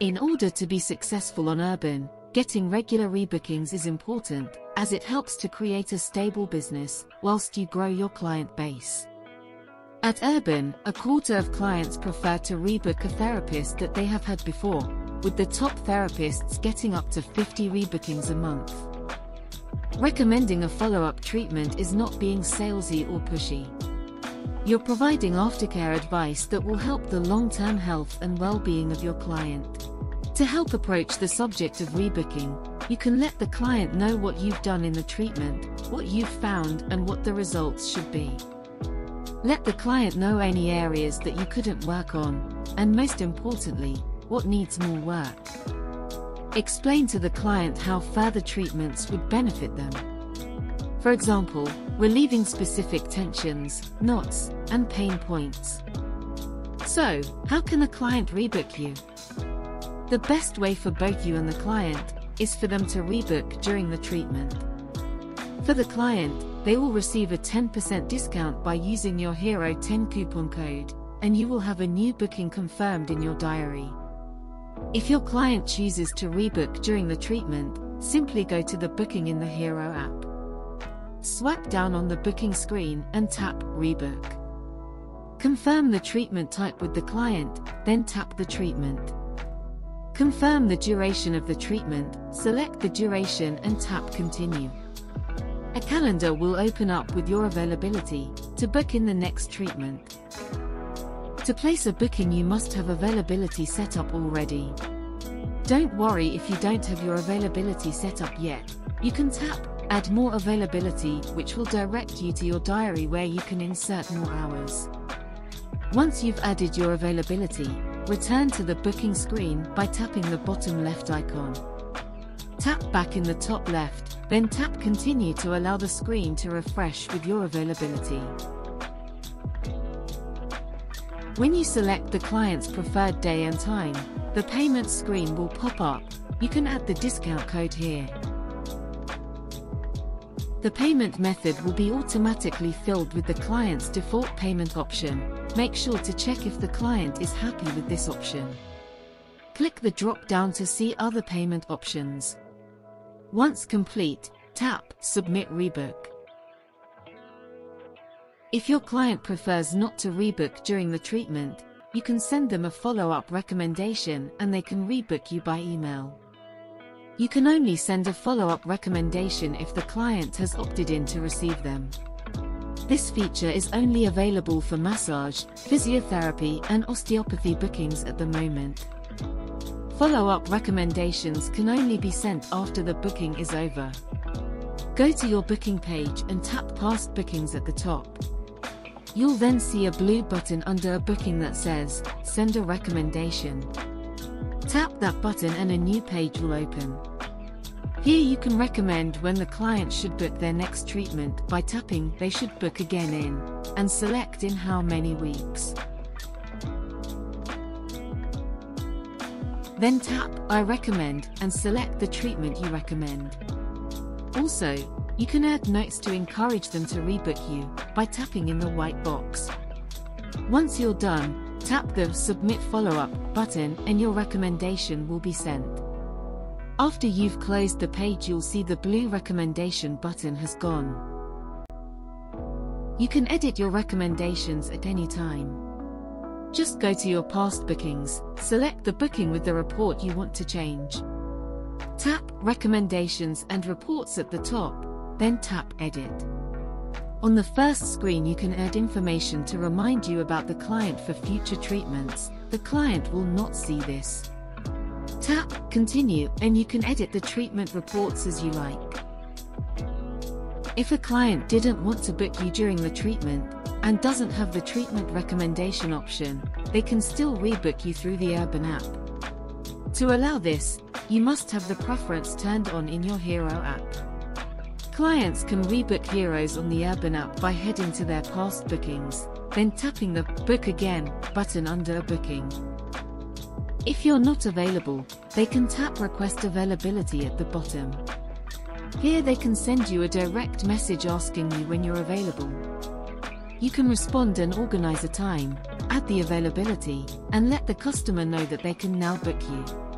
In order to be successful on Urban, getting regular rebookings is important, as it helps to create a stable business whilst you grow your client base. At Urban, a quarter of clients prefer to rebook a therapist that they have had before, with the top therapists getting up to 50 rebookings a month. Recommending a follow-up treatment is not being salesy or pushy. You're providing aftercare advice that will help the long-term health and well-being of your client. To help approach the subject of rebooking, you can let the client know what you've done in the treatment, what you've found, and what the results should be. Let the client know any areas that you couldn't work on, and most importantly, what needs more work. Explain to the client how further treatments would benefit them. For example, relieving specific tensions, knots, and pain points. So, how can a client rebook you? The best way for both you and the client is for them to rebook during the treatment. For the client, they will receive a 10% discount by using your Hero 10 coupon code, and you will have a new booking confirmed in your diary. If your client chooses to rebook during the treatment, simply go to the booking in the Hero app. Swipe down on the booking screen and tap Rebook. Confirm the treatment type with the client, then tap the treatment. Confirm the duration of the treatment, select the duration and tap Continue. A calendar will open up with your availability to book in the next treatment. To place a booking, you must have availability set up already. Don't worry if you don't have your availability set up yet. You can tap Add More Availability, which will direct you to your diary where you can insert more hours. Once you've added your availability, return to the booking screen by tapping the bottom left icon. Tap back in the top left, then tap Continue to allow the screen to refresh with your availability. When you select the client's preferred day and time, the payment screen will pop up. You can add the discount code here. The payment method will be automatically filled with the client's default payment option. Make sure to check if the client is happy with this option. Click the drop-down to see other payment options. Once complete, tap Submit Rebook. If your client prefers not to rebook during the treatment, you can send them a follow-up recommendation and they can rebook you by email. You can only send a follow-up recommendation if the client has opted in to receive them. This feature is only available for massage, physiotherapy, and osteopathy bookings at the moment. Follow-up recommendations can only be sent after the booking is over. Go to your booking page and tap Past Bookings at the top. You'll then see a blue button under a booking that says, Send a Recommendation. Tap that button and a new page will open. Here you can recommend when the client should book their next treatment by tapping They Should Book Again in, and select in how many weeks. Then tap I Recommend and select the treatment you recommend. Also, you can add notes to encourage them to rebook you by tapping in the white box. Once you're done, tap the Submit Follow-up button and your recommendation will be sent. After you've closed the page, you'll see the blue recommendation button has gone. You can edit your recommendations at any time. Just go to your past bookings, select the booking with the report you want to change. Tap Recommendations and Reports at the top, then tap Edit. On the first screen you can add information to remind you about the client for future treatments. The client will not see this. Tap Continue and you can edit the treatment reports as you like. If a client didn't want to book you during the treatment and doesn't have the treatment recommendation option, they can still rebook you through the Urban app. To allow this, you must have the preference turned on in your Hero app. Clients can rebook Heroes on the Urban app by heading to their past bookings, then tapping the Book Again button under a booking. If you're not available, they can tap Request Availability at the bottom. Here they can send you a direct message asking you when you're available. You can respond and organize a time, add the availability, and let the customer know that they can now book you.